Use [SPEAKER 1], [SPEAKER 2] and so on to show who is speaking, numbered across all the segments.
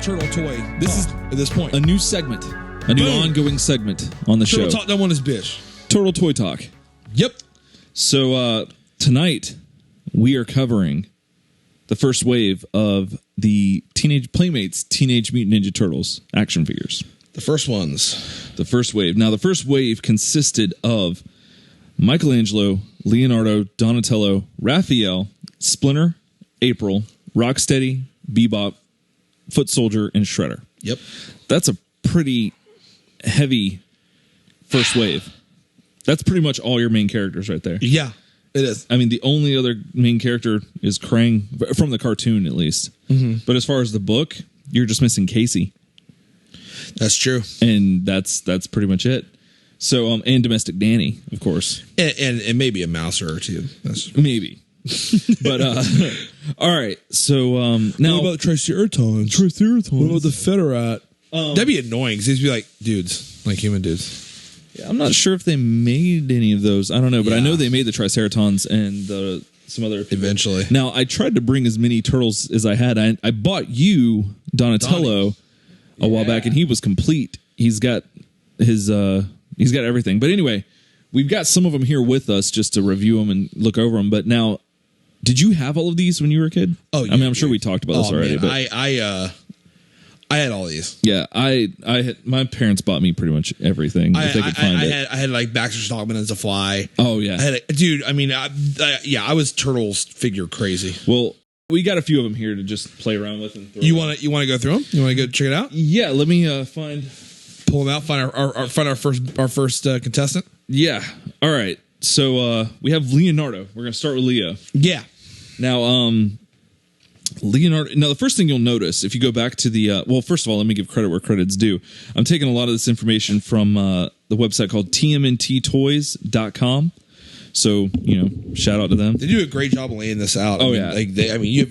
[SPEAKER 1] turtle toy. This is at this point
[SPEAKER 2] a new segment, a new ongoing segment on the
[SPEAKER 1] Turtle
[SPEAKER 2] show.
[SPEAKER 1] Talk. That one is bish.
[SPEAKER 2] Turtle Toy Talk.
[SPEAKER 1] Yep.
[SPEAKER 2] So tonight we are covering the first wave of the Playmates Teenage Mutant Ninja Turtles action figures.
[SPEAKER 1] The first ones.
[SPEAKER 2] The first wave. Now, the first wave consisted of Michelangelo, Leonardo, Donatello, Raphael, Splinter, April, Rocksteady, Bebop, Foot Soldier, and Shredder.
[SPEAKER 1] Yep.
[SPEAKER 2] That's a pretty heavy first wave. That's pretty much all your main characters right there.
[SPEAKER 1] Yeah, it is.
[SPEAKER 2] I mean, the only other main character is Krang, from the cartoon at least. Mm-hmm. But as far as the book, you're just missing Casey.
[SPEAKER 1] That's true.
[SPEAKER 2] And that's pretty much it. So, and Domestic Danny, of course.
[SPEAKER 1] And maybe a mouser or two. That's
[SPEAKER 2] maybe. But, all right. So, now.
[SPEAKER 1] What about Triceratons? What about the Federat? That'd be annoying because they'd be like dudes, like human dudes.
[SPEAKER 2] Yeah, I'm not sure if they made any of those. I don't know, but I know they made the Triceratons and some other people.
[SPEAKER 1] Eventually.
[SPEAKER 2] Now, I tried to bring as many turtles as I had. I bought you Donatello a while back, and he was complete. He's got he's got everything. But anyway, we've got some of them here with us just to review them and look over them. But now, did you have all of these when you were a kid?
[SPEAKER 1] Oh,
[SPEAKER 2] yeah, I mean, I'm sure we talked about this already.
[SPEAKER 1] Man. But I had all these.
[SPEAKER 2] Yeah, I had, my parents bought me pretty much everything if they could find it.
[SPEAKER 1] I had like Baxter Stockman as a fly.
[SPEAKER 2] Oh yeah,
[SPEAKER 1] I was Turtles figure crazy.
[SPEAKER 2] Well, we got a few of them here to just play around with. And throw
[SPEAKER 1] you want to go through them? You want to go check it out?
[SPEAKER 2] Yeah, let me
[SPEAKER 1] pull them out. Find our first contestant.
[SPEAKER 2] Yeah. All right. So we have Leonardo. We're gonna start with Leo.
[SPEAKER 1] Yeah.
[SPEAKER 2] Now, Leonardo. Now, the first thing you'll notice if you go back to the well, first of all, let me give credit where credit's due. I'm taking a lot of this information from the website called TMNTtoys.com. So, shout out to them.
[SPEAKER 1] They do a great job of laying this out.
[SPEAKER 2] Oh,
[SPEAKER 1] you have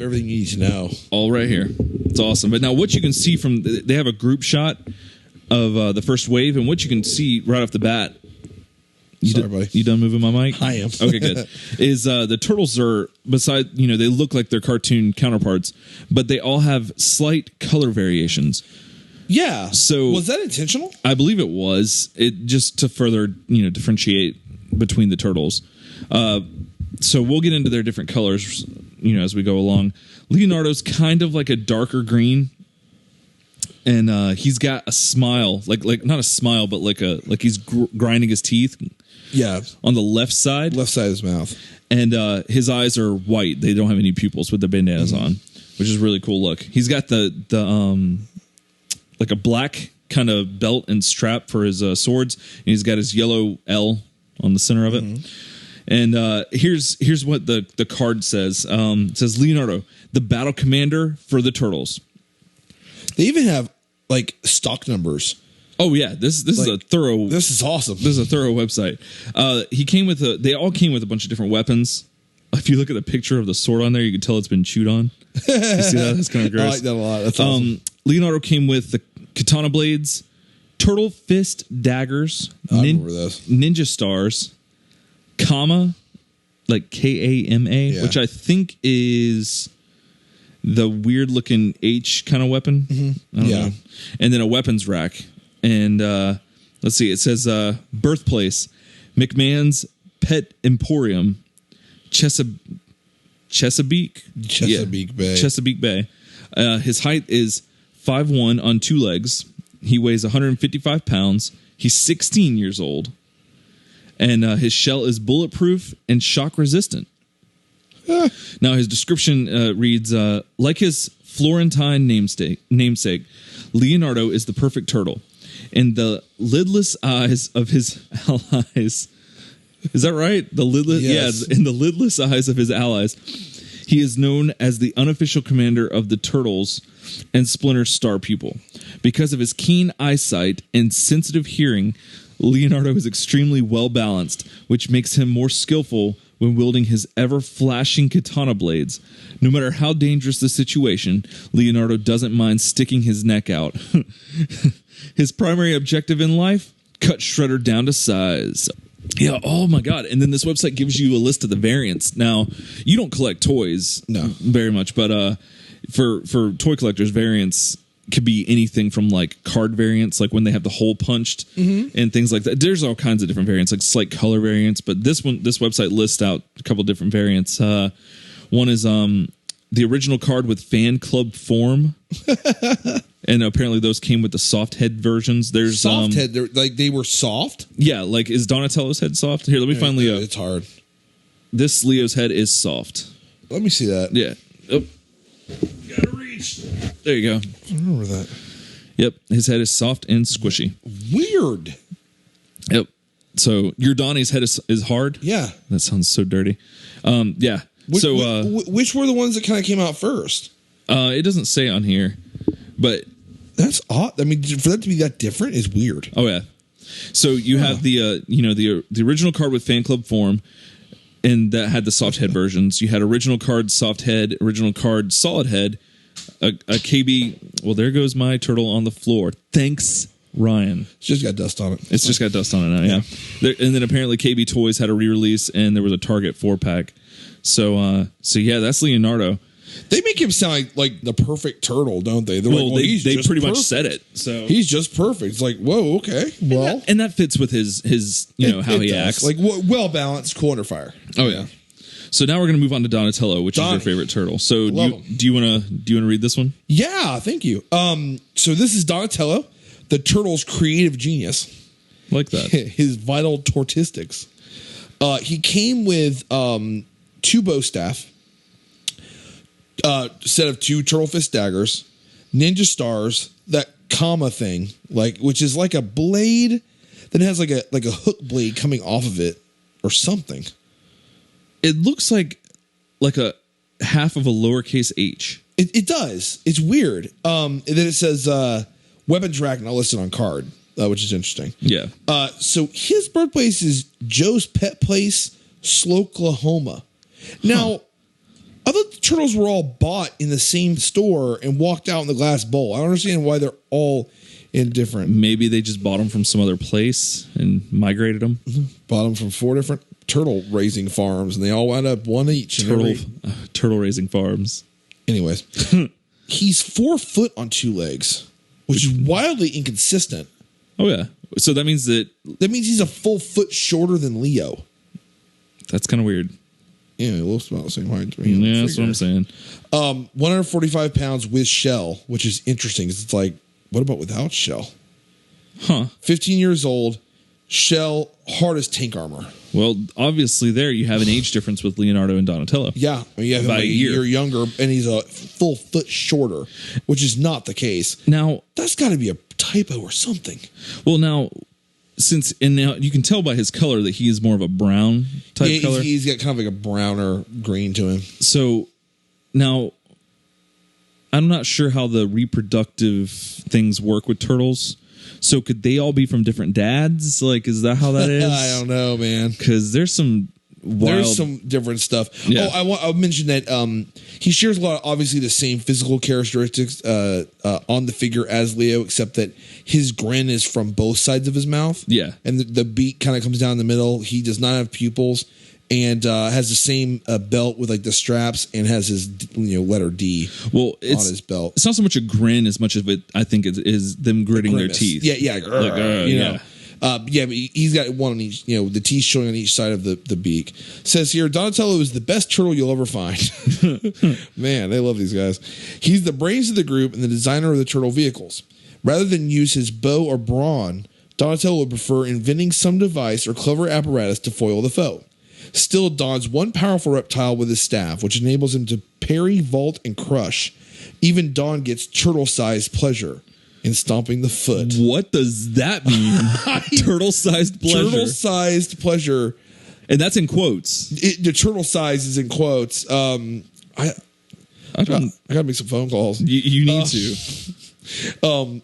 [SPEAKER 1] everything you need to know.
[SPEAKER 2] All right here. It's awesome. But now what you can see they have a group shot of the first wave, and what you can see right off the bat.
[SPEAKER 1] Sorry, buddy.
[SPEAKER 2] You done moving my mic?
[SPEAKER 1] I am.
[SPEAKER 2] Okay, good. Is the turtles are, beside, they look like their cartoon counterparts, but they all have slight color variations.
[SPEAKER 1] Yeah.
[SPEAKER 2] So
[SPEAKER 1] was that intentional?
[SPEAKER 2] I believe it was. It just to further, differentiate between the turtles. So we'll get into their different colors, as we go along. Leonardo's kind of like a darker green, and he's got a smile, like not a smile, but like he's grinding his teeth.
[SPEAKER 1] Yeah,
[SPEAKER 2] on the left side his eyes are white. They don't have any pupils with the bandanas on, which is a really cool look. He's got the like a black kind of belt and strap for his swords, and he's got his yellow L on the center of it. And here's what the card says. It says Leonardo, the battle commander for the turtles.
[SPEAKER 1] They even have like stock numbers.
[SPEAKER 2] Oh yeah, this is a thorough.
[SPEAKER 1] This is awesome.
[SPEAKER 2] This is a thorough website. They all came with a bunch of different weapons. If you look at the picture of the sword on there, you can tell it's been chewed on. You see that? That's kind of gross.
[SPEAKER 1] I like that a lot. That's awesome.
[SPEAKER 2] Leonardo came with the katana blades, turtle fist daggers, ninja stars, Kama, like Kama, which I think is the weird looking H kind of weapon. I don't know. And then a weapons rack. And let's see, it says birthplace, McMahon's Pet Emporium, Chesapeake Bay. Chesapeake Bay. His height is 5'1" on two legs. He weighs 155 pounds. He's 16 years old. And his shell is bulletproof and shock resistant. Now, his description reads, like his Florentine namesake, Leonardo is the perfect turtle. In the lidless eyes of his allies. Is that right? The lidless, yes. Yeah, in the lidless eyes of his allies, he is known as the unofficial commander of the Turtles and Splinter's star pupil. Because of his keen eyesight and sensitive hearing, Leonardo is extremely well balanced, which makes him more skillful when wielding his ever-flashing katana blades. No matter how dangerous the situation, Leonardo doesn't mind sticking his neck out. His primary objective in life? Cut Shredder down to size. Yeah, oh my God. And then this website gives you a list of the variants. Now, you don't collect toys very much, but for toy collectors, variants could be anything from like card variants, like when they have the hole punched and things like that. There's all kinds of different variants, like slight color variants. But this website lists out a couple different variants. One is the original card with fan club form, and apparently those came with the soft head versions. There's
[SPEAKER 1] soft head, like they were soft.
[SPEAKER 2] Yeah, like is Donatello's head soft? Here, let me find Leo.
[SPEAKER 1] It's hard.
[SPEAKER 2] This Leo's head is soft.
[SPEAKER 1] Let me see that.
[SPEAKER 2] Yeah. Oh. Gotta reach. There you go.
[SPEAKER 1] I remember that.
[SPEAKER 2] Yep. His head is soft and squishy.
[SPEAKER 1] Weird.
[SPEAKER 2] Yep. So your Donnie's head is hard?
[SPEAKER 1] Yeah.
[SPEAKER 2] That sounds so dirty. Yeah.
[SPEAKER 1] Which were the ones that kind of came out first?
[SPEAKER 2] It doesn't say on here, but
[SPEAKER 1] that's odd. I mean, for that to be that different is weird.
[SPEAKER 2] Oh yeah. So you have the the original card with fan club form, and that had the soft head versions. You had original card soft head, original card solid head, a KB. Well, there goes my turtle on the floor. Thanks, Ryan.
[SPEAKER 1] It's just got dust on it.
[SPEAKER 2] It's just got dust on it now. Yeah. And then apparently KB Toys had a re-release, and there was a Target 4-pack. So yeah, that's Leonardo.
[SPEAKER 1] They make him sound like the perfect turtle, don't they? They're
[SPEAKER 2] well, they pretty much said it. So
[SPEAKER 1] he's just perfect. It's like, whoa, okay. Well,
[SPEAKER 2] and that fits with his how he acts.
[SPEAKER 1] Like well balanced, cool under fire.
[SPEAKER 2] Oh yeah. So now we're going to move on to Donatello, which is your favorite turtle. So do you want to read this one?
[SPEAKER 1] Yeah, thank you. So this is Donatello, the turtle's creative genius.
[SPEAKER 2] Like that.
[SPEAKER 1] His vital tortistics. He came with 2 bow staff, set of 2 turtle fist daggers, ninja stars, that comma thing, which is like a blade that has like a hook blade coming off of it or something.
[SPEAKER 2] It looks like a half of a lowercase h.
[SPEAKER 1] It does. It's weird. And then it says weapons rack not listed on card, which is interesting.
[SPEAKER 2] Yeah.
[SPEAKER 1] So his birthplace is Joe's Pet Place, Slocklahoma. Now, I thought the turtles were all bought in the same store and walked out in the glass bowl. I don't understand why they're all in different.
[SPEAKER 2] Maybe they just bought them from some other place and migrated them.
[SPEAKER 1] Bought them from 4 different turtle raising farms, and they all wound up one each.
[SPEAKER 2] Turtle raising farms.
[SPEAKER 1] Anyways, he's 4 foot on 2 legs, which is wildly inconsistent.
[SPEAKER 2] Oh yeah, so that means
[SPEAKER 1] he's a full foot shorter than Leo.
[SPEAKER 2] That's kind of weird.
[SPEAKER 1] Yeah, it looks about the same height to me.
[SPEAKER 2] Yeah, that's what I'm saying.
[SPEAKER 1] 145 pounds with shell, which is interesting because it's like, what about without shell?
[SPEAKER 2] Huh.
[SPEAKER 1] 15 years old, shell, hard as tank armor.
[SPEAKER 2] Well, obviously there you have an age difference with Leonardo and Donatello.
[SPEAKER 1] Yeah. You have him like a year younger, and he's a full foot shorter, which is not the case.
[SPEAKER 2] Now,
[SPEAKER 1] that's got to be a typo or something.
[SPEAKER 2] Well, now you can tell by his color that he is more of a brown type color.
[SPEAKER 1] He's got kind of like a browner green to him.
[SPEAKER 2] So now I'm not sure how the reproductive things work with turtles. So could they all be from different dads? Like, is that how that is?
[SPEAKER 1] I don't know, man.
[SPEAKER 2] Because there's some
[SPEAKER 1] different stuff.
[SPEAKER 2] Yeah.
[SPEAKER 1] I'll mention that he shares a lot of obviously the same physical characteristics on the figure as Leo, except that his grin is from both sides of his mouth.
[SPEAKER 2] Yeah.
[SPEAKER 1] And the beak kind of comes down the middle. He does not have pupils and has the same belt with like the straps and has his letter D on his belt. It's
[SPEAKER 2] not so much a grin as much of it, I think, is them gritting their teeth.
[SPEAKER 1] Yeah. He's got one on each, the teeth showing on each side of the beak. Says here, Donatello is the best turtle you'll ever find. Man, they love these guys. He's the brains of the group and the designer of the turtle vehicles. Rather than use his bow or brawn, Donatello would prefer inventing some device or clever apparatus to foil the foe. Still dons one powerful reptile with his staff, which enables him to parry, vault, and crush. Even Don gets turtle-sized pleasure in stomping the foot.
[SPEAKER 2] What does that mean? Turtle-sized pleasure.
[SPEAKER 1] Turtle-sized pleasure.
[SPEAKER 2] And that's in quotes.
[SPEAKER 1] The turtle size is in quotes. I gotta make some phone calls.
[SPEAKER 2] You need to.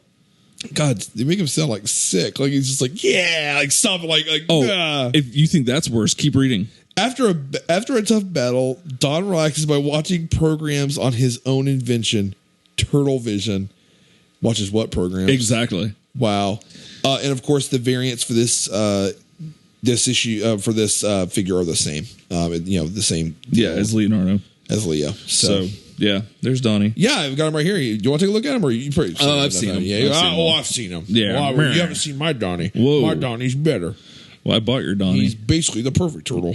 [SPEAKER 1] God, they make him sound like sick. Like he's just like, yeah, like stomping, like.
[SPEAKER 2] If you think that's worse, keep reading.
[SPEAKER 1] After a tough battle, Don relaxes by watching programs on his own invention, Turtle Vision. Watches what program?
[SPEAKER 2] Exactly.
[SPEAKER 1] Wow. And of course, the variants for this issue figure are the same. The same.
[SPEAKER 2] Yeah, as Leonardo.
[SPEAKER 1] As Leo. So
[SPEAKER 2] Yeah, there's Donnie.
[SPEAKER 1] Yeah, I've got him right here. Do you want to take a look at him, or you probably?
[SPEAKER 2] I've seen him.
[SPEAKER 1] Yeah,
[SPEAKER 2] I've
[SPEAKER 1] seen him.
[SPEAKER 2] Yeah.
[SPEAKER 1] Well, you haven't seen my Donnie.
[SPEAKER 2] Whoa.
[SPEAKER 1] My Donnie's better.
[SPEAKER 2] Well, I bought your Donnie.
[SPEAKER 1] He's basically the perfect turtle.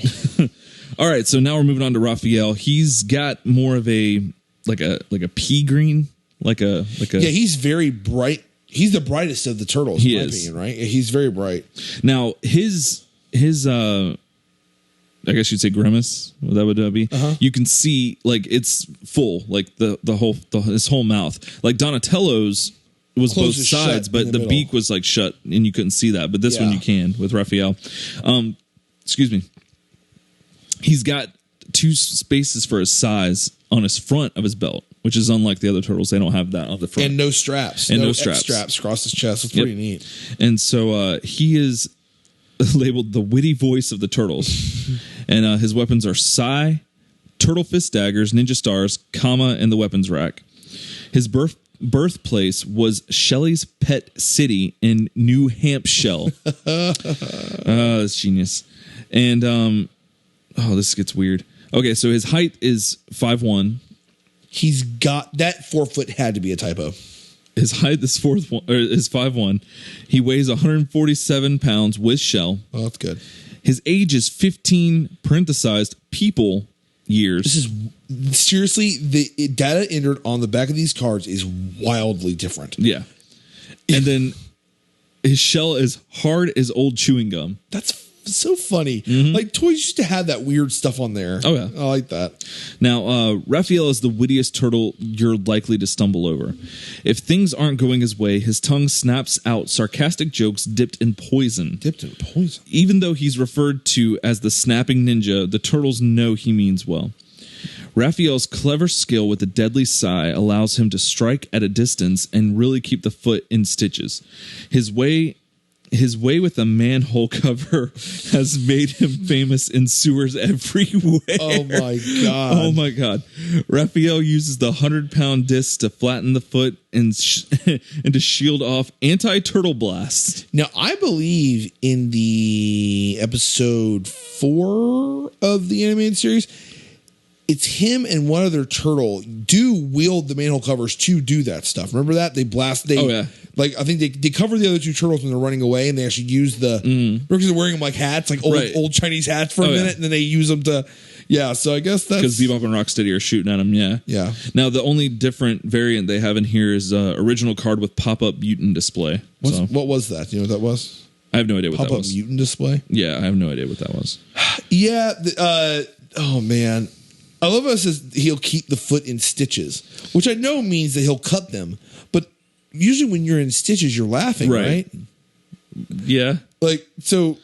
[SPEAKER 2] All right, so now we're moving on to Raphael. He's got more of a like a pea green, like a.
[SPEAKER 1] Yeah, he's very bright. He's the brightest of the turtles, in my opinion, right? He's very bright.
[SPEAKER 2] Now his I guess you'd say grimace. What that would be.
[SPEAKER 1] Uh-huh.
[SPEAKER 2] You can see like it's full, like his whole mouth. Like Donatello's was
[SPEAKER 1] Close
[SPEAKER 2] both
[SPEAKER 1] is
[SPEAKER 2] sides,
[SPEAKER 1] shut
[SPEAKER 2] but
[SPEAKER 1] in
[SPEAKER 2] the
[SPEAKER 1] the middle.
[SPEAKER 2] beak was like shut, and you couldn't see that. But this one you can with Raphael. Excuse me. He's got 2 spaces for his size on his front of his belt, which is unlike the other turtles. They don't have that on the front.
[SPEAKER 1] And no straps.
[SPEAKER 2] And no
[SPEAKER 1] X
[SPEAKER 2] straps.
[SPEAKER 1] straps across his chest. It's pretty neat.
[SPEAKER 2] And so he is labeled the witty voice of the turtles. And his weapons are Sai, turtle fist daggers, ninja stars, comma, and the weapons rack. His birthplace was Shelley's pet city in New Hampshire. That's genius. And this gets weird. Okay, so his height is 5'1".
[SPEAKER 1] He's got that 4 foot had to be a typo.
[SPEAKER 2] His height is 5'1". He weighs 147 pounds with shell.
[SPEAKER 1] Oh, that's good.
[SPEAKER 2] His age is 15 parenthesized people years.
[SPEAKER 1] This is seriously the data entered on the back of these cards is wildly different.
[SPEAKER 2] Yeah. And then his shell is hard as old chewing gum.
[SPEAKER 1] That's so funny.
[SPEAKER 2] Mm-hmm.
[SPEAKER 1] Like toys used to have that weird stuff on there.
[SPEAKER 2] Oh, yeah.
[SPEAKER 1] I like that.
[SPEAKER 2] Now, Raphael is the wittiest turtle you're likely to stumble over. If things aren't going his way, his tongue snaps out sarcastic jokes dipped in poison.
[SPEAKER 1] Dipped in poison.
[SPEAKER 2] Even though he's referred to as the snapping ninja, the turtles know he means well. Raphael's clever skill with the deadly sigh allows him to strike at a distance and really keep the foot in stitches. His way with a manhole cover has made him famous in sewers everywhere.
[SPEAKER 1] Oh my god!
[SPEAKER 2] Oh my god! Raphael uses the 100-pound disc to flatten the foot and to shield off anti-turtle blasts.
[SPEAKER 1] Now, I believe in the episode 4 of the animated series, it's him and one other turtle do wield the manhole covers to do that stuff. Remember that? They blast.
[SPEAKER 2] Oh, yeah.
[SPEAKER 1] Like, I think they cover the other 2 turtles when they're running away, and they actually use because they're wearing them like hats, like old Chinese hats for a minute, and then they use them to, so I guess that's...
[SPEAKER 2] Because Bebop and Rocksteady are shooting at him, yeah.
[SPEAKER 1] Yeah.
[SPEAKER 2] Now, the only different variant they have in here is original card with pop-up mutant display.
[SPEAKER 1] What was that? Do you know what that was?
[SPEAKER 2] I have no idea what that was.
[SPEAKER 1] Pop-up mutant display?
[SPEAKER 2] Yeah, I have no idea what that was.
[SPEAKER 1] Yeah. Oh, man. I love how it says he'll keep the foot in stitches, which I know means that he'll cut them. But usually when you're in stitches, you're laughing, right?
[SPEAKER 2] Yeah.
[SPEAKER 1] Like, so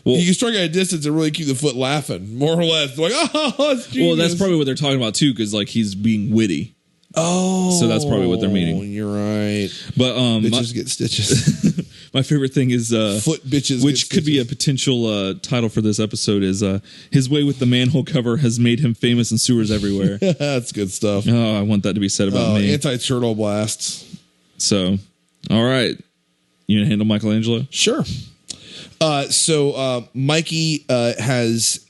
[SPEAKER 1] you can strike at a distance and really keep the foot laughing, more or less. Like, oh, it's genius.
[SPEAKER 2] Well, that's probably what they're talking about, too, because, like, he's being witty.
[SPEAKER 1] Oh.
[SPEAKER 2] So that's probably what they're meaning.
[SPEAKER 1] You're right.
[SPEAKER 2] But
[SPEAKER 1] bitches get stitches.
[SPEAKER 2] My favorite thing is
[SPEAKER 1] foot bitches,
[SPEAKER 2] which could be a potential title for this episode, is his way with the manhole cover has made him famous in sewers everywhere.
[SPEAKER 1] That's good stuff.
[SPEAKER 2] Oh, I want that to be said about me.
[SPEAKER 1] Anti-turtle blasts.
[SPEAKER 2] So, all right. You gonna handle Michelangelo?
[SPEAKER 1] Sure. So Mikey has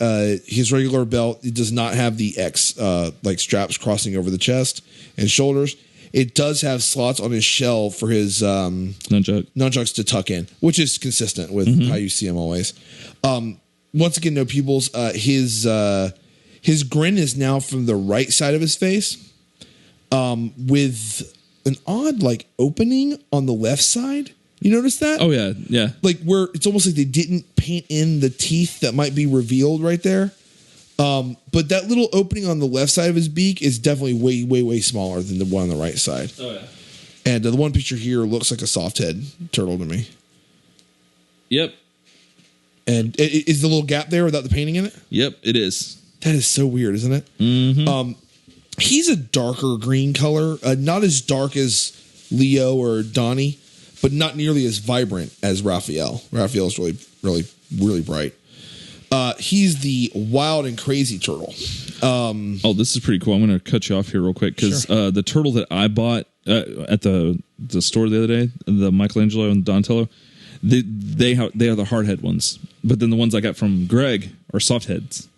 [SPEAKER 1] his regular belt. It does not have the X like straps crossing over the chest and shoulders. It does have slots on his shell for his nunchucks to tuck in, which is consistent with how you see him always. Once again, no pupils. His grin is now from the right side of his face, with an odd like opening on the left side. You notice that?
[SPEAKER 2] Oh yeah, yeah.
[SPEAKER 1] Like where it's almost like they didn't paint in the teeth that might be revealed right there. But that little opening on the left side of his beak is definitely way smaller than the one on the right side.
[SPEAKER 2] Oh yeah.
[SPEAKER 1] And the one picture here looks like a soft head turtle to me.
[SPEAKER 2] Yep.
[SPEAKER 1] And is the little gap there without the painting in it?
[SPEAKER 2] Yep, it is.
[SPEAKER 1] That is so weird, isn't it?
[SPEAKER 2] Mm-hmm.
[SPEAKER 1] He's a darker green color, not as dark as Leo or Donnie, but not nearly as vibrant as Raphael. Raphael is really bright. He's the wild and crazy turtle.
[SPEAKER 2] This is pretty cool. I'm going to cut you off here real quick because the turtle that I bought at the store the other day, the Michelangelo and Donatello, they are the hard head ones, but then the ones I got from Greg are soft heads.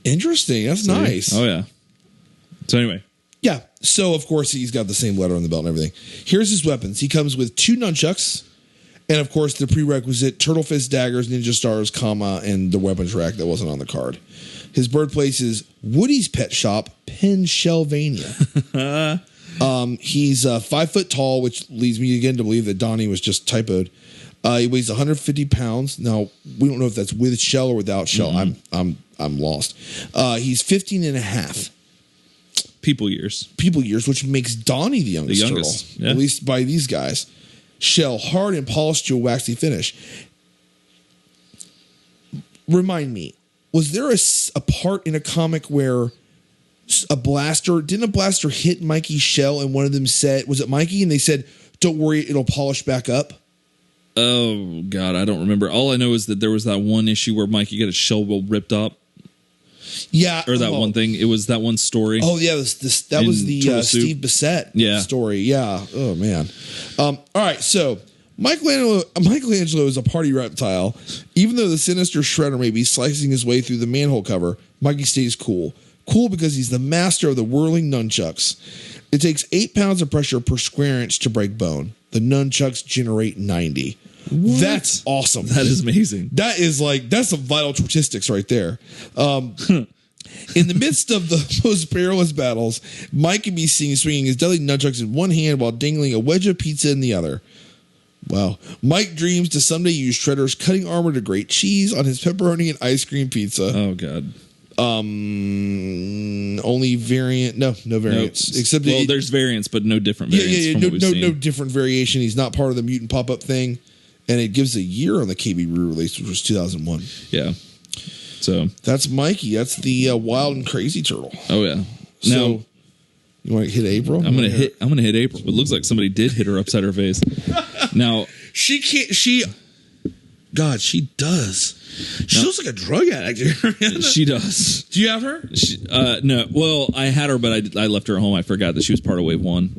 [SPEAKER 1] Interesting. That's nice.
[SPEAKER 2] Oh yeah. So anyway,
[SPEAKER 1] Yeah. So, of course, he's got the same letter on the belt and everything. Here's his weapons. He comes with 2 nunchucks and, of course, the prerequisite turtle fist daggers, ninja stars, comma, and the weapons rack that wasn't on the card. His birthplace is Woody's Pet Shop, Pennsylvania. He's 5 foot tall, which leads me again to believe that Donnie was just typoed. He weighs 150 pounds. Now, we don't know if that's with shell or without shell. I'm lost. He's 15 and a half.
[SPEAKER 2] People years,
[SPEAKER 1] which makes Donnie the youngest turtle,
[SPEAKER 2] yeah.
[SPEAKER 1] at least by these guys. Shell hard and polished to a waxy finish. Remind me, was there a part in a comic where didn't a blaster hit Mikey's shell and one of them said, was it Mikey? And they said, don't worry, it'll polish back up.
[SPEAKER 2] Oh God, I don't remember. All I know is that there was that one issue where Mikey got his shell ripped up.
[SPEAKER 1] Yeah,
[SPEAKER 2] or that one thing. It was that one story.
[SPEAKER 1] Oh yeah, that was the Steve Bissett story. Yeah. Oh man. All right. So Michelangelo is a party reptile. Even though the sinister Shredder may be slicing his way through the manhole cover, Mikey stays cool. Cool because he's the master of the whirling nunchucks. It takes 8 pounds of pressure per square inch to break bone. The nunchucks generate 90. What? That's awesome.
[SPEAKER 2] That is amazing.
[SPEAKER 1] That's some vital statistics right there. In the midst of the most perilous battles, Mike can be seen swinging his deadly nunchucks in one hand while dangling a wedge of pizza in the other. Wow. Mike dreams to someday use Shredder's cutting armor to grate cheese on his pepperoni and ice cream pizza.
[SPEAKER 2] Oh, God.
[SPEAKER 1] Only variant. No variants.
[SPEAKER 2] Nope.
[SPEAKER 1] Except
[SPEAKER 2] there's variants, but no different variants.
[SPEAKER 1] No different variation. He's not part of the mutant pop-up thing. And it gives a year on the KB re-release, which was 2001.
[SPEAKER 2] Yeah. So
[SPEAKER 1] that's Mikey. That's the wild and crazy turtle.
[SPEAKER 2] Oh yeah.
[SPEAKER 1] Now you want to hit April?
[SPEAKER 2] I'm gonna hit April. It looks like somebody did hit her upside her face. Now
[SPEAKER 1] she can't. God, she does. She looks like a drug addict.
[SPEAKER 2] She does.
[SPEAKER 1] Do you have her?
[SPEAKER 2] No. Well, I had her, but I left her at home. I forgot that she was part of Wave 1.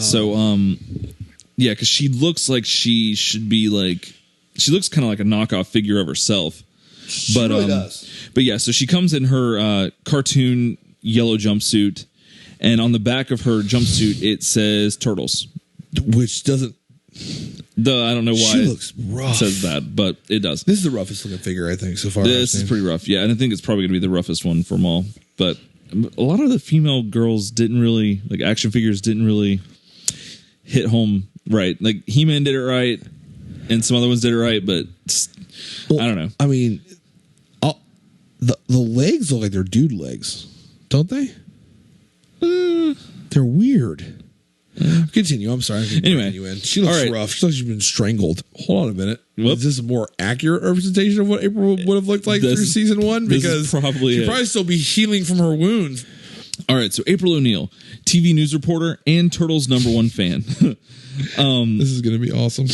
[SPEAKER 2] So yeah, because she looks like she should be like. She looks kind of like a knockoff figure of herself.
[SPEAKER 1] She really does.
[SPEAKER 2] But yeah, so she comes in her cartoon yellow jumpsuit, and on the back of her jumpsuit it says Turtles,
[SPEAKER 1] which doesn't.
[SPEAKER 2] I don't know why
[SPEAKER 1] she looks rough.
[SPEAKER 2] It says that, but it does.
[SPEAKER 1] This is the roughest looking figure I think so far.
[SPEAKER 2] This is pretty rough, yeah, and I think it's probably going to be the roughest one for them all. But a lot of the female girls didn't really like action figures. Didn't really hit home right. Like He-Man did it right, and some other ones did it right, but I don't know.
[SPEAKER 1] I mean. The legs look like they're dude legs, don't they? They're weird. Continue. I'm sorry.
[SPEAKER 2] Anyway,
[SPEAKER 1] she looks rough. She looks like she's been strangled. Hold on a minute.
[SPEAKER 2] Whoop.
[SPEAKER 1] Is this a more accurate representation of what April would have looked like through season 1? Because she'd probably still be healing from her wounds.
[SPEAKER 2] All right. So April O'Neil, TV news reporter and Turtles #1 fan.
[SPEAKER 1] This is going to be awesome.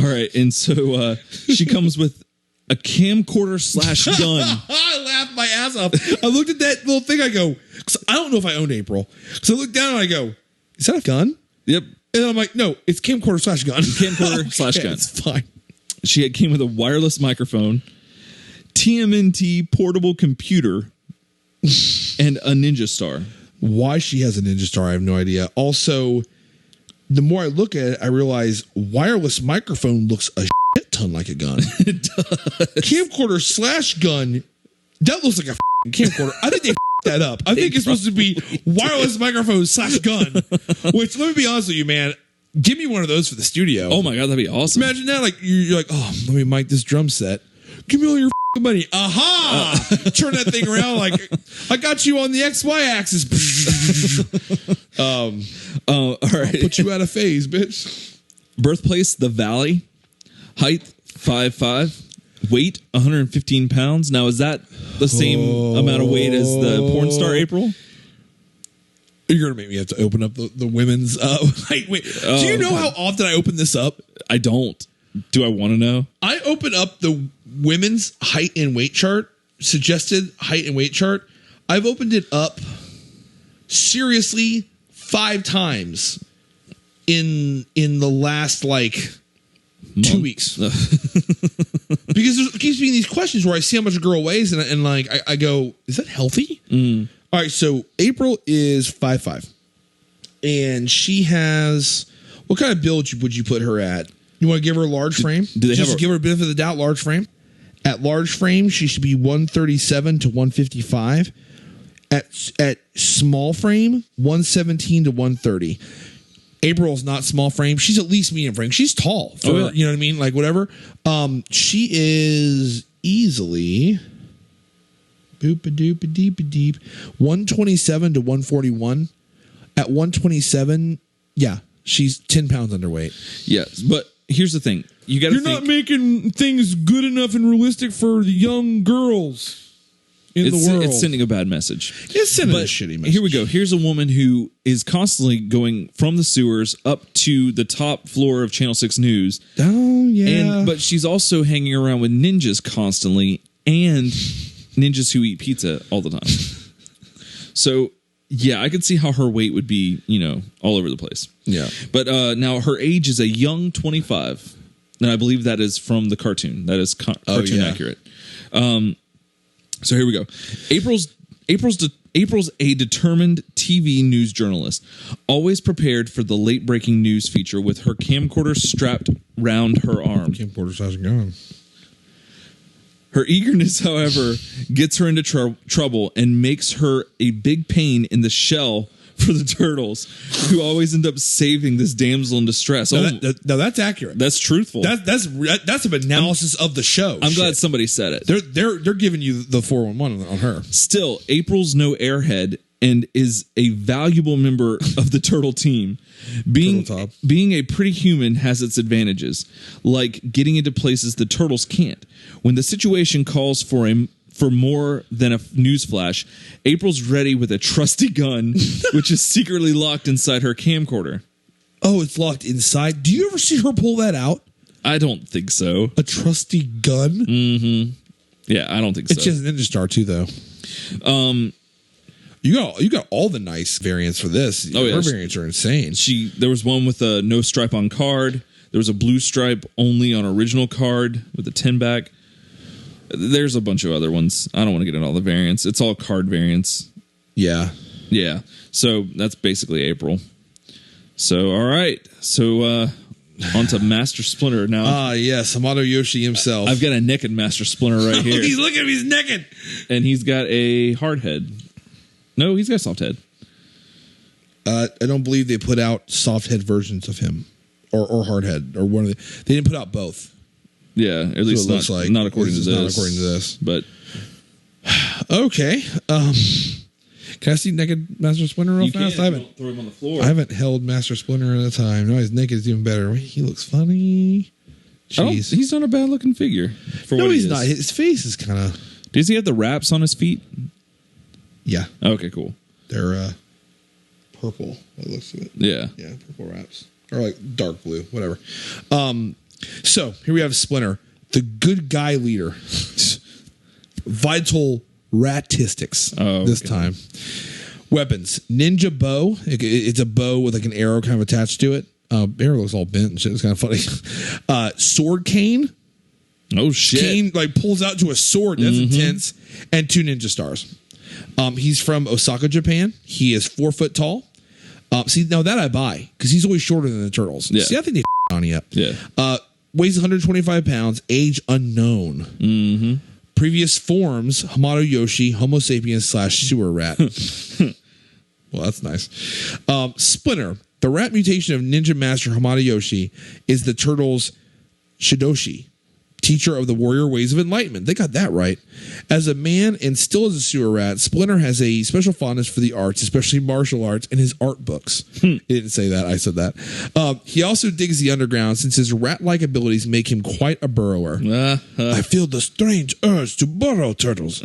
[SPEAKER 2] All right, and so she comes with a camcorder / gun.
[SPEAKER 1] I laughed my ass off. I looked at that little thing. I go, cause I don't know if I owned April. So I look down and I go, is that a gun?
[SPEAKER 2] Yep.
[SPEAKER 1] And then I'm like, no, it's camcorder / gun.
[SPEAKER 2] Camcorder / gun.
[SPEAKER 1] It's fine.
[SPEAKER 2] She came with a wireless microphone, TMNT portable computer, and a Ninja Star.
[SPEAKER 1] Why she has a Ninja Star, I have no idea. Also, the more I look at it, I realize wireless microphone looks a shit ton like a gun.
[SPEAKER 2] It does.
[SPEAKER 1] Camcorder / gun, that looks like a camcorder. I think they that up. I think it's supposed to be wireless microphone / gun. Which, let me be honest with you, man. Give me one of those for the studio.
[SPEAKER 2] Oh my God, that'd be awesome.
[SPEAKER 1] Imagine that. Like you're like, oh, let me mic this drum set. Give me all your money. Aha! Turn that thing around like I got you on the XY axis.
[SPEAKER 2] All right.
[SPEAKER 1] I'll put you out of phase, bitch.
[SPEAKER 2] Birthplace, the Valley. Height, 5'5". Weight, 115 pounds. Now, is that the same amount of weight as the porn star April?
[SPEAKER 1] You're going to make me have to open up the women's height weight. Do you know how often I open this up?
[SPEAKER 2] I don't. Do I want to know?
[SPEAKER 1] I open up the women's height and weight chart, suggested height and weight chart. I've opened it up seriously 5 times in the last like 2 weeks. Because there keeps being these questions where I see how much a girl weighs and like I go, is that healthy? All right, so April is 5'5". And she has, what kind of build would you put her at? You want to give her a large frame?
[SPEAKER 2] Do they
[SPEAKER 1] Just give her a benefit of the doubt, large frame? At large frame, she should be 137 to 155. At small frame, 117 to 130. April's not small frame. She's at least medium frame. She's tall. For, you know what I mean? Like, whatever. She is easily... boop-a-doop-a-deep-a-deep. 127 to 141. At 127, yeah, she's 10 pounds underweight.
[SPEAKER 2] Yes, but here's the thing. You're
[SPEAKER 1] not making things good enough and realistic for the young girls in the world.
[SPEAKER 2] It's sending a bad message.
[SPEAKER 1] It's sending a shitty message.
[SPEAKER 2] Here we go. Here's a woman who is constantly going from the sewers up to the top floor of Channel 6 News.
[SPEAKER 1] Oh, yeah.
[SPEAKER 2] But she's also hanging around with ninjas constantly and ninjas who eat pizza all the time. So, yeah, I could see how her weight would be, all over the place.
[SPEAKER 1] Yeah.
[SPEAKER 2] But now her age is a young 25. And I believe that is from the cartoon. That is cartoon accurate. So here we go. April's a determined TV news journalist, always prepared for the late breaking news feature with her camcorder strapped round her arm.
[SPEAKER 1] Camcorder's how's it going?
[SPEAKER 2] Her eagerness, however, gets her into trouble and makes her a big pain in the shell for the turtles, who always end up saving this damsel in distress.
[SPEAKER 1] No, that's accurate.
[SPEAKER 2] That's truthful.
[SPEAKER 1] That's an analysis of the show.
[SPEAKER 2] I'm glad somebody said it.
[SPEAKER 1] They're giving you the 411 on her.
[SPEAKER 2] Still, April's no airhead and is a valuable member of the turtle team. Being a pretty human has its advantages, like getting into places the turtles can't. When the situation calls for more than a news flash, April's ready with a trusty gun, which is secretly locked inside her camcorder.
[SPEAKER 1] Oh, it's locked inside? Do you ever see her pull that out?
[SPEAKER 2] I don't think so.
[SPEAKER 1] A trusty gun?
[SPEAKER 2] Mm-hmm. Yeah, I don't think so.
[SPEAKER 1] It's just Ninja Star too, though. You got all the nice variants for this.
[SPEAKER 2] Oh, yeah.
[SPEAKER 1] Her variants are insane.
[SPEAKER 2] There was one with a no stripe on card. There was a blue stripe only on original card with a 10 back. There's a bunch of other ones. I don't want to get into all the variants. It's all card variants.
[SPEAKER 1] Yeah.
[SPEAKER 2] Yeah. So that's basically April. So, all right. So, on to Master Splinter now.
[SPEAKER 1] Yes. Hamato Yoshi himself.
[SPEAKER 2] I've got a naked Master Splinter right here.
[SPEAKER 1] He's looking at him. He's naked.
[SPEAKER 2] And he's got a hard head. No, he's got a soft head.
[SPEAKER 1] I don't believe they put out soft head versions of him or hard head or one of the. They didn't put out both.
[SPEAKER 2] Yeah, at least not according to this.
[SPEAKER 1] Not according to this.
[SPEAKER 2] But
[SPEAKER 1] okay. Can I see naked Master Splinter real fast? I haven't.
[SPEAKER 2] Throw him on the floor.
[SPEAKER 1] I haven't held Master Splinter in a time. No, he's naked is even better. He looks funny. Jeez,
[SPEAKER 2] he's not a bad looking figure.
[SPEAKER 1] No, he's not. His face is kind of.
[SPEAKER 2] Does he have the wraps on his feet?
[SPEAKER 1] Yeah.
[SPEAKER 2] Okay, cool.
[SPEAKER 1] They're purple. It looks like it.
[SPEAKER 2] Yeah.
[SPEAKER 1] Yeah, purple wraps or like dark blue, whatever. So here we have Splinter, the good guy leader. Vital ratistics this time. Weapons. Ninja bow. It's a bow with like an arrow kind of attached to it. Arrow looks all bent and shit. It's kind of funny. Sword cane.
[SPEAKER 2] Oh, shit.
[SPEAKER 1] Cane like pulls out to a sword. That's intense. And 2 ninja stars. He's from Osaka, Japan. He is 4 foot tall. See, now that I buy because he's always shorter than the turtles.
[SPEAKER 2] Yeah.
[SPEAKER 1] See, I think they on you up.
[SPEAKER 2] Yeah.
[SPEAKER 1] Weighs 125 pounds. Age unknown.
[SPEAKER 2] Mm-hmm.
[SPEAKER 1] Previous forms: Hamato Yoshi, Homo sapiens / sewer rat. Well, that's nice. Splinter, the rat mutation of Ninja Master Hamato Yoshi, is the turtle's Shidoshi, teacher of the warrior ways of enlightenment. They got that right. As a man and still as a sewer rat, Splinter has a special fondness for the arts, especially martial arts, and his art books. He didn't say that. I said that. He also digs the underground since his rat-like abilities make him quite a burrower. I feel the strange urge to burrow, turtles.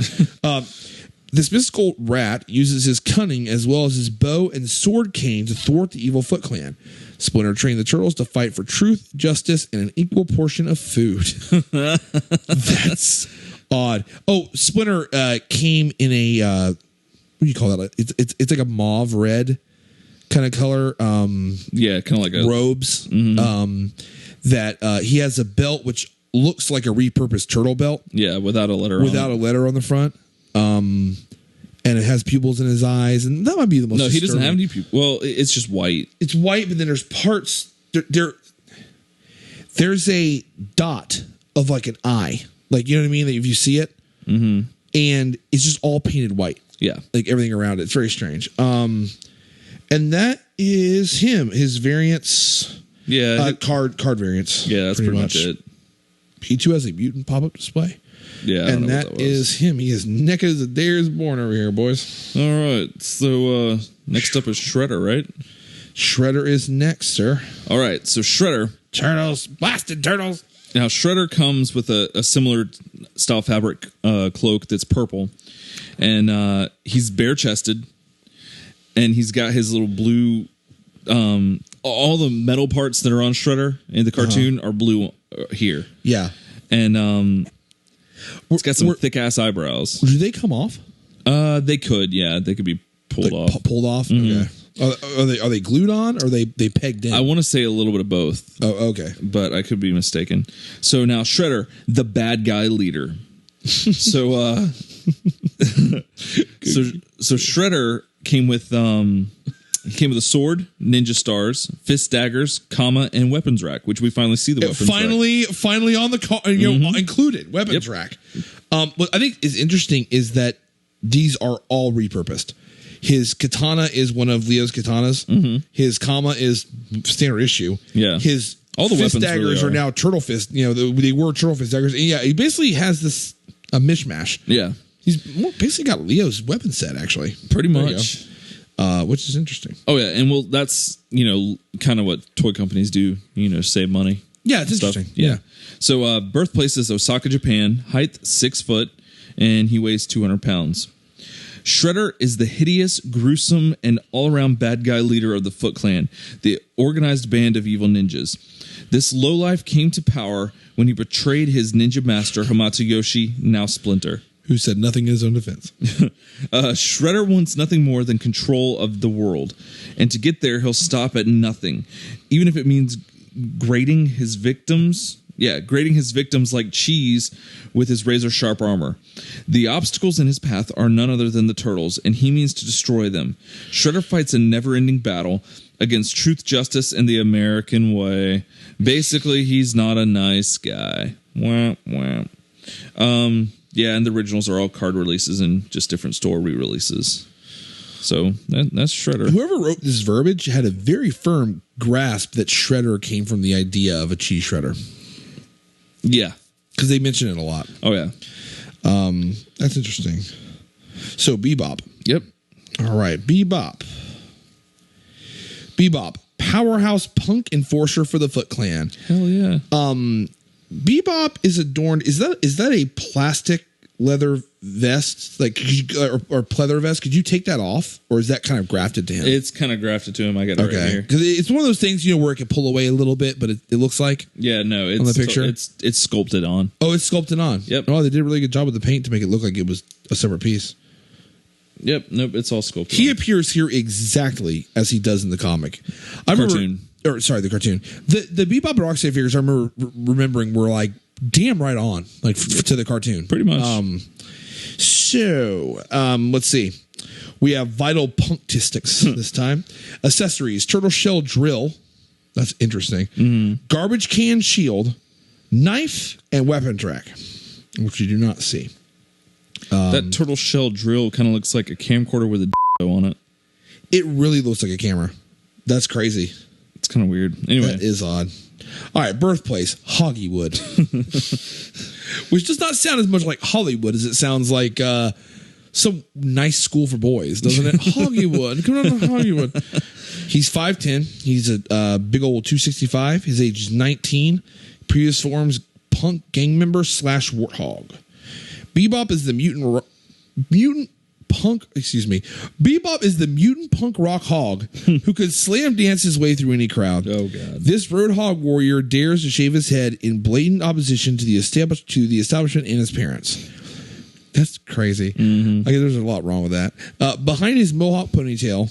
[SPEAKER 1] This mystical rat uses his cunning as well as his bow and sword cane to thwart the evil Foot Clan. Splinter trained the turtles to fight for truth, justice, and an equal portion of food. That's odd. Oh, Splinter came in a what do you call that? It's like a mauve red kind of color.
[SPEAKER 2] Yeah, kind of like a
[SPEAKER 1] robes. That he has a belt which looks like a repurposed turtle belt.
[SPEAKER 2] Yeah, without a letter.
[SPEAKER 1] Without a letter on the front. And and it has pupils in his eyes, and that might be the most.
[SPEAKER 2] No, he doesn't
[SPEAKER 1] disturbing.
[SPEAKER 2] have any pupils. Well, it's just white.
[SPEAKER 1] It's white, but then there's parts. There's a dot of like an eye, like you know what I mean. That if you see it, and it's just all painted white.
[SPEAKER 2] Yeah,
[SPEAKER 1] like everything around it. It's very strange. And that is him. His variants.
[SPEAKER 2] Yeah,
[SPEAKER 1] card variants.
[SPEAKER 2] Yeah, that's pretty much it.
[SPEAKER 1] He too has a mutant pop-up display.
[SPEAKER 2] Yeah, I don't
[SPEAKER 1] and
[SPEAKER 2] know
[SPEAKER 1] that
[SPEAKER 2] what that was.
[SPEAKER 1] is him. He is naked as a dare is born over here, boys.
[SPEAKER 2] All right. So next up is Shredder, right?
[SPEAKER 1] Shredder is next, sir.
[SPEAKER 2] All right. So Shredder.
[SPEAKER 1] Turtles, blasted turtles.
[SPEAKER 2] Now Shredder comes with a similar style fabric cloak that's purple, and he's bare-chested, and he's got his little blue. All the metal parts that are on Shredder in the cartoon are blue here.
[SPEAKER 1] Yeah,
[SPEAKER 2] and it's got some thick ass eyebrows.
[SPEAKER 1] Do they come off?
[SPEAKER 2] They could, yeah, they could be pulled off.
[SPEAKER 1] Pulled off. Okay. Are they glued on or are they pegged in?
[SPEAKER 2] I want to say a little bit of both.
[SPEAKER 1] Oh, okay.
[SPEAKER 2] But I could be mistaken. So now Shredder, the bad guy leader. So Shredder came with a sword, ninja stars, fist daggers, comma, and weapons rack, which we finally see the weapons rack.
[SPEAKER 1] Finally on the car, included weapons rack. What I think is interesting is that these are all repurposed. His katana is one of Leo's katanas. His comma is standard issue.
[SPEAKER 2] Yeah.
[SPEAKER 1] His
[SPEAKER 2] all the
[SPEAKER 1] fist
[SPEAKER 2] weapons
[SPEAKER 1] daggers
[SPEAKER 2] really
[SPEAKER 1] are now turtle fist. You know, they were turtle fist daggers. And yeah, he basically has this a mishmash.
[SPEAKER 2] Yeah.
[SPEAKER 1] He's basically got Leo's weapon set, actually.
[SPEAKER 2] Pretty much.
[SPEAKER 1] Which is interesting.
[SPEAKER 2] Oh, yeah. And that's, kind of what toy companies do, save money.
[SPEAKER 1] Yeah, it's interesting. Yeah.
[SPEAKER 2] So birthplace is Osaka, Japan. Height, 6 foot. And he weighs 200 pounds. Shredder is the hideous, gruesome, and all-around bad guy leader of the Foot Clan, the organized band of evil ninjas. This lowlife came to power when he betrayed his ninja master, Hamatsuyoshi, now Splinter.
[SPEAKER 1] Who said nothing in his own defense.
[SPEAKER 2] Shredder wants nothing more than control of the world. And to get there, he'll stop at nothing. Even if it means grating his victims like cheese with his razor-sharp armor. The obstacles in his path are none other than the turtles, and he means to destroy them. Shredder fights a never-ending battle against truth, justice, and the American way. Basically, he's not a nice guy. Wah, wah. Yeah, and the originals are all card releases and just different store re-releases. So that's Shredder.
[SPEAKER 1] Whoever wrote this verbiage had a very firm grasp that Shredder came from the idea of a cheese shredder.
[SPEAKER 2] Yeah.
[SPEAKER 1] Because they mention it a lot.
[SPEAKER 2] Oh, yeah.
[SPEAKER 1] That's interesting. So, Bebop.
[SPEAKER 2] Yep.
[SPEAKER 1] All right, Bebop. Powerhouse punk enforcer for the Foot Clan.
[SPEAKER 2] Hell yeah.
[SPEAKER 1] Bebop is adorned. Is that a plastic leather vest, like or pleather vest? Could you take that off, or is that kind of grafted to him?
[SPEAKER 2] It's kind of grafted to him. I got it right here
[SPEAKER 1] because it's one of those things where it can pull away a little bit, but it looks like
[SPEAKER 2] it's
[SPEAKER 1] on the picture
[SPEAKER 2] it's sculpted on.
[SPEAKER 1] Oh, it's sculpted on.
[SPEAKER 2] Yep.
[SPEAKER 1] Oh, they did a really good job with the paint to make it look like it was a separate piece.
[SPEAKER 2] Yep. Nope. It's all sculpted.
[SPEAKER 1] He appears here exactly as he does in the comic. The cartoon. The Bebop and Rocksteady figures I remember remembering were like damn right on, like to the cartoon.
[SPEAKER 2] Pretty much.
[SPEAKER 1] Let's see. We have vital punctistics this time. Accessories: turtle shell drill. That's interesting. Garbage can shield, knife, and weapons rack, which you do not see.
[SPEAKER 2] That turtle shell drill kind of looks like a camcorder with a on it.
[SPEAKER 1] It really looks like a camera. That's crazy.
[SPEAKER 2] It's kind of weird. Anyway.
[SPEAKER 1] That is odd. All right, birthplace, Hoggywood. Which does not sound as much like Hollywood as it sounds like some nice school for boys, doesn't it? Hoggywood. Come on to Hoggywood. He's 5'10". He's a big old 265. His age is 19. Previous forms, punk gang member / warthog. Bebop is the mutant punk rock hog who could slam dance his way through any crowd.
[SPEAKER 2] Oh god! This
[SPEAKER 1] roadhog warrior dares to shave his head in blatant opposition to the establishment and his parents. That's crazy. I guess there's a lot wrong with that. Behind his mohawk ponytail.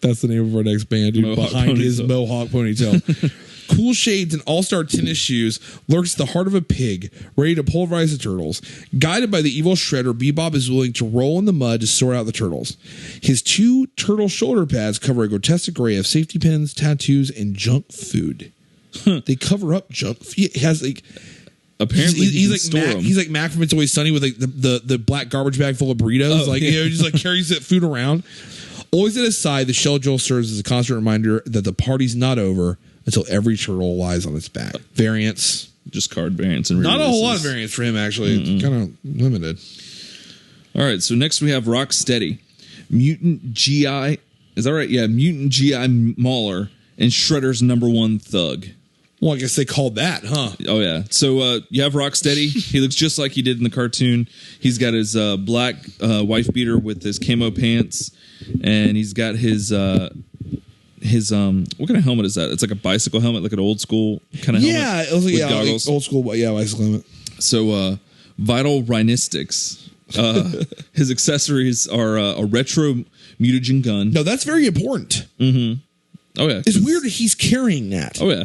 [SPEAKER 1] That's the name of our next band, dude. Behind his mohawk ponytail. cool shades and all-star tennis shoes, lurks the heart of a pig, ready to pulverize the turtles. Guided by the evil Shredder, Bebop is willing to roll in the mud to sort out the turtles. His 2 turtle shoulder pads cover a grotesque array of safety pins, tattoos, and junk food. They cover up junk. He has like.
[SPEAKER 2] Apparently,
[SPEAKER 1] he's like Mac from It's Always Sunny with like the black garbage bag full of burritos. Just like carries that food around. Always at his side, the shell drill serves as a constant reminder that the party's not over until every turtle lies on its back. Variants,
[SPEAKER 2] just card variants, and
[SPEAKER 1] not a whole lot of variants for him. Actually, it's kind of limited.
[SPEAKER 2] All right, so next we have Rocksteady, Mutant GI. Is that right? Yeah, Mutant GI Mauler and Shredder's #1 thug.
[SPEAKER 1] Well, I guess they called that, huh?
[SPEAKER 2] Oh, yeah. So you have Rocksteady. He looks just like he did in the cartoon. He's got his black wife beater with his camo pants, and he's got his what kind of helmet is that? It's like a bicycle helmet, like an old school kind of helmet.
[SPEAKER 1] Yeah, it was like,
[SPEAKER 2] goggles.
[SPEAKER 1] Like old school, bicycle helmet.
[SPEAKER 2] So Vital Rhinistics. His accessories are a retro mutagen gun.
[SPEAKER 1] No, that's very important.
[SPEAKER 2] Mm-hmm. Oh, yeah.
[SPEAKER 1] It's weird that he's carrying that.
[SPEAKER 2] Oh, yeah.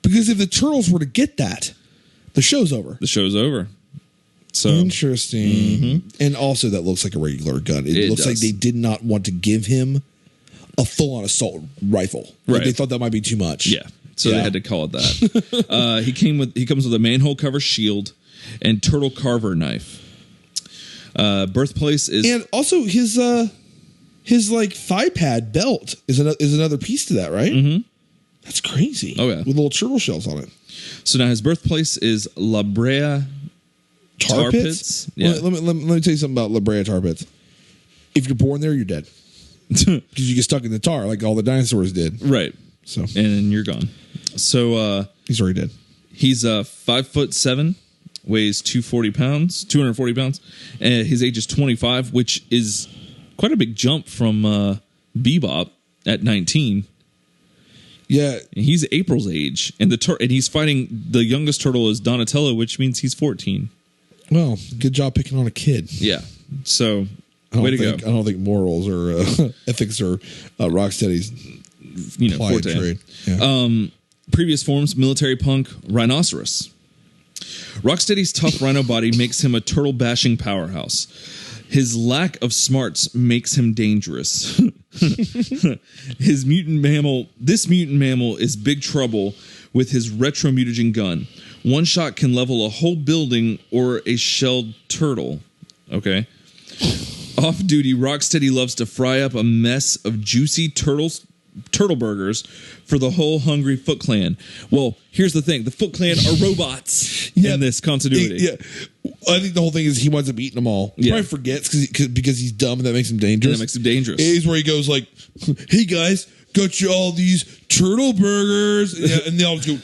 [SPEAKER 1] Because if the turtles were to get that, the show's over.
[SPEAKER 2] The show's over. So
[SPEAKER 1] interesting. Mm-hmm. And also that looks like a regular gun. It looks like they did not want to give him a full-on assault rifle. Like they thought that might be too much.
[SPEAKER 2] Yeah. So they had to call it that. He comes with a manhole cover shield and turtle carver knife. Birthplace is,
[SPEAKER 1] and also his like thigh pad belt is another piece to that, right?
[SPEAKER 2] Mm-hmm.
[SPEAKER 1] That's crazy.
[SPEAKER 2] Oh, yeah.
[SPEAKER 1] With little turtle shells on it.
[SPEAKER 2] So now his birthplace is La Brea Tar Pits.
[SPEAKER 1] Yeah. Let me tell you something about La Brea Tar Pits. If you're born there, you're dead. Because you get stuck in the tar like all the dinosaurs did.
[SPEAKER 2] Right.
[SPEAKER 1] So
[SPEAKER 2] and you're gone. So
[SPEAKER 1] he's already dead.
[SPEAKER 2] He's 5'7", weighs 240 pounds, and his age is 25, which is quite a big jump from Bebop at 19.
[SPEAKER 1] Yeah,
[SPEAKER 2] he's April's age, and he's fighting the youngest turtle is Donatello, which means he's 14.
[SPEAKER 1] Well, good job picking on a kid.
[SPEAKER 2] Yeah, so way to go.
[SPEAKER 1] I don't think morals or ethics or Rocksteady's
[SPEAKER 2] forte.
[SPEAKER 1] Trade. Yeah.
[SPEAKER 2] Previous forms: military punk, rhinoceros. Rocksteady's tough rhino body makes him a turtle bashing powerhouse. His lack of smarts makes him dangerous. This mutant mammal is big trouble with his retro mutagen gun. One shot can level a whole building or a shelled turtle. Okay. Off duty, Rocksteady loves to fry up a mess of juicy turtle burgers for the whole hungry Foot Clan. Well, here's the thing. The Foot Clan are robots in this continuity.
[SPEAKER 1] I think the whole thing is he winds up eating them all. He probably forgets because he's dumb and that makes him dangerous. It is where he goes like, hey guys, got you all these turtle burgers. And they all go, and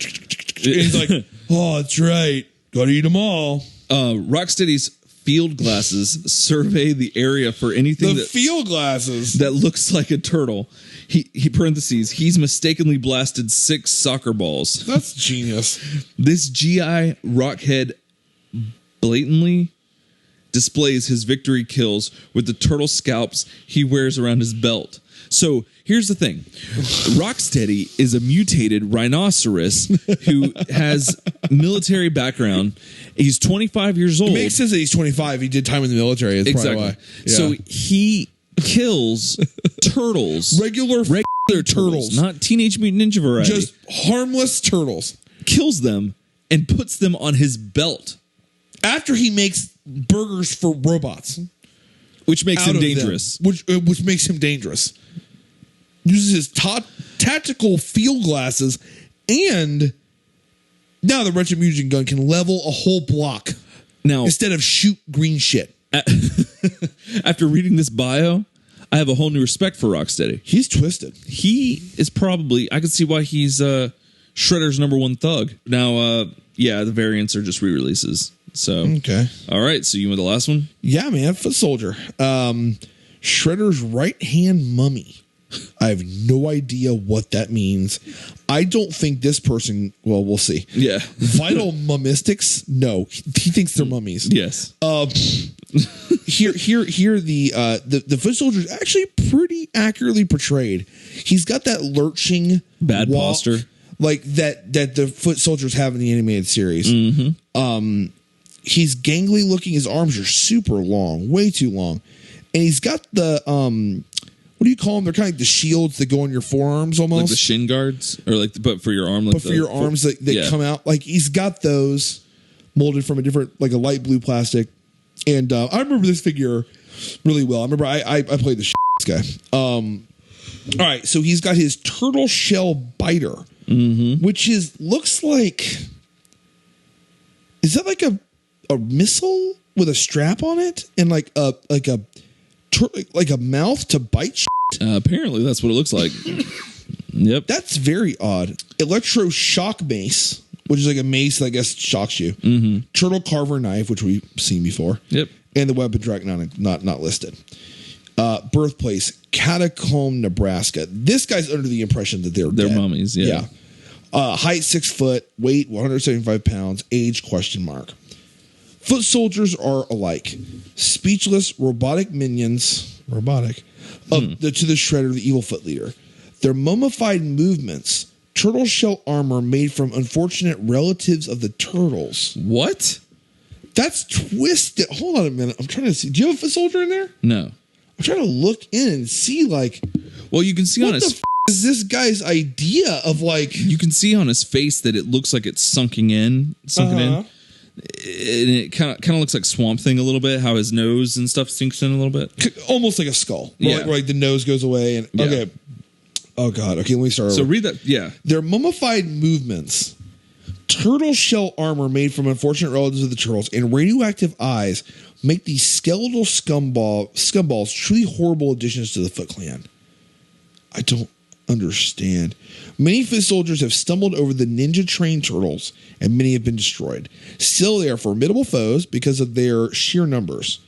[SPEAKER 1] he's like, oh, that's right. Got to eat them all.
[SPEAKER 2] Rocksteady's field glasses survey the area for anything
[SPEAKER 1] field glasses
[SPEAKER 2] that looks like a turtle. He parentheses, he's mistakenly blasted 6 soccer balls.
[SPEAKER 1] That's genius.
[SPEAKER 2] This GI Rockhead blatantly displays his victory kills with the turtle scalps he wears around his belt. So here's the thing. Rocksteady is a mutated rhinoceros who has military background. He's 25 years old.
[SPEAKER 1] It makes sense that he's 25. He did time in the military. That's probably why. Yeah.
[SPEAKER 2] So he kills turtles.
[SPEAKER 1] Regular turtles.
[SPEAKER 2] Not Teenage Mutant Ninja variety.
[SPEAKER 1] Just harmless turtles.
[SPEAKER 2] Kills them and puts them on his belt.
[SPEAKER 1] After he makes burgers for robots.
[SPEAKER 2] Which makes him dangerous.
[SPEAKER 1] Which makes him dangerous. Uses his tactical field glasses, and now the retro mutagen gun can level a whole block. Now, instead of shoot green shit.
[SPEAKER 2] After reading this bio, I have a whole new respect for Rocksteady.
[SPEAKER 1] He's twisted.
[SPEAKER 2] He is probably, I can see why he's Shredder's #1 thug. Now, the variants are just re-releases. So,
[SPEAKER 1] okay.
[SPEAKER 2] All right. So you want the last one?
[SPEAKER 1] Yeah, man. Foot Soldier. Shredder's right hand mummy. I have no idea what that means. I don't think this person. Well, we'll see.
[SPEAKER 2] Yeah.
[SPEAKER 1] Vital mummistics. No, he thinks they're mummies.
[SPEAKER 2] Yes.
[SPEAKER 1] Here. The Foot Soldier is actually pretty accurately portrayed. He's got that lurching
[SPEAKER 2] bad
[SPEAKER 1] walk,
[SPEAKER 2] posture.
[SPEAKER 1] like that the foot soldiers have in the animated series.
[SPEAKER 2] Mm-hmm.
[SPEAKER 1] He's gangly looking. His arms are super long, way too long, and he's got the what do you call them? They're kind of like the shields that go on your forearms almost,
[SPEAKER 2] like the shin guards, or like but for your arm, like
[SPEAKER 1] but for your arms that come out. Like he's got those molded from a different, like a light blue plastic. And I remember this figure really well. I remember I played the shit guy. All right, so he's got his turtle shell biter, which looks like, is that like a missile with a strap on it and like a mouth to bite shit?
[SPEAKER 2] Apparently, that's what it looks like. Yep,
[SPEAKER 1] that's very odd. Electro shock mace, which is like a mace that I guess shocks you. Turtle carver knife, which we've seen before.
[SPEAKER 2] Yep.
[SPEAKER 1] And the weapon track not listed. Birthplace, Catacomb, Nebraska. This guy's under the impression that they're dead.
[SPEAKER 2] mummies. Yeah.
[SPEAKER 1] Height 6 foot, weight 175 pounds, age ? Foot soldiers are alike. Speechless, robotic minions. To the shredder, the evil foot leader. Their mummified movements. Turtle shell armor made from unfortunate relatives of the turtles.
[SPEAKER 2] What?
[SPEAKER 1] That's twisted. Hold on a minute. I'm trying to see. Do you have a foot soldier in there?
[SPEAKER 2] No.
[SPEAKER 1] I'm trying to look in and see, like.
[SPEAKER 2] Well, you can see on his.
[SPEAKER 1] Is this guy's idea of like?
[SPEAKER 2] You can see on his face that it looks like it's sunken in, and it kind of looks like Swamp Thing a little bit. How his nose and stuff sinks in a little bit,
[SPEAKER 1] almost like a skull. Where like the nose goes away and okay. Oh God. Okay, let me start.
[SPEAKER 2] So read that. Yeah,
[SPEAKER 1] their mummified movements. Turtle shell armor made from unfortunate relatives of the turtles and radioactive eyes make these skeletal scumballs truly horrible additions to the Foot Clan. I don't understand. Many foot soldiers have stumbled over the ninja-trained turtles, and many have been destroyed. Still, they are formidable foes because of their sheer numbers.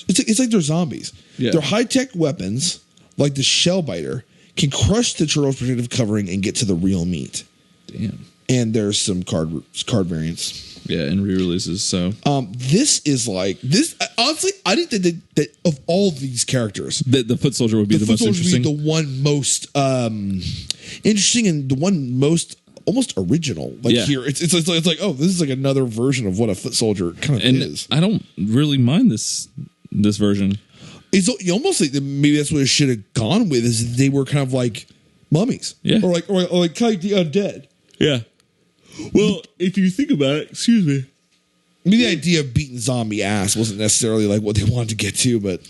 [SPEAKER 1] It's like they're zombies. Yeah. Their high-tech weapons, like the shell biter, can crush the turtle's protective covering and get to the real meat.
[SPEAKER 2] Damn.
[SPEAKER 1] And there's some card variants.
[SPEAKER 2] Yeah, and re-releases. So
[SPEAKER 1] this is like this. Honestly, I think that of all these characters,
[SPEAKER 2] the foot soldier would be the most interesting.
[SPEAKER 1] Would be the one most interesting and the one most almost original. Like here, it's like, oh, this is like another version of what a foot soldier kind of is.
[SPEAKER 2] I don't really mind this version.
[SPEAKER 1] It's almost like maybe that's what it should have gone with. Is they were kind of like mummies, or like kind of like the undead.
[SPEAKER 2] Yeah. Well, if you think about it, excuse me.
[SPEAKER 1] I mean, the idea of beating zombie ass wasn't necessarily like what they wanted to get to, but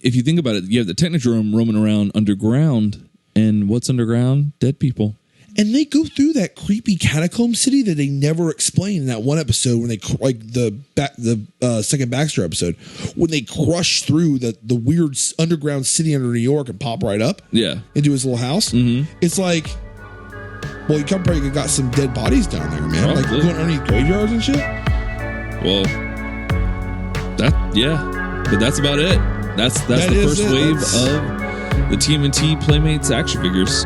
[SPEAKER 2] if you think about it, you have the Technodrome roaming around underground, and what's underground? Dead people.
[SPEAKER 1] And they go through that creepy catacomb city that they never explain in that one episode when they the second Baxter episode when they crush through the weird underground city under New York and pop right up, into his little house. It's like. Well, you probably got some dead bodies down there, man. Probably. Like going underneath graveyards and shit.
[SPEAKER 2] Well, but that's about it. That's the first wave of the TMNT Playmates action figures.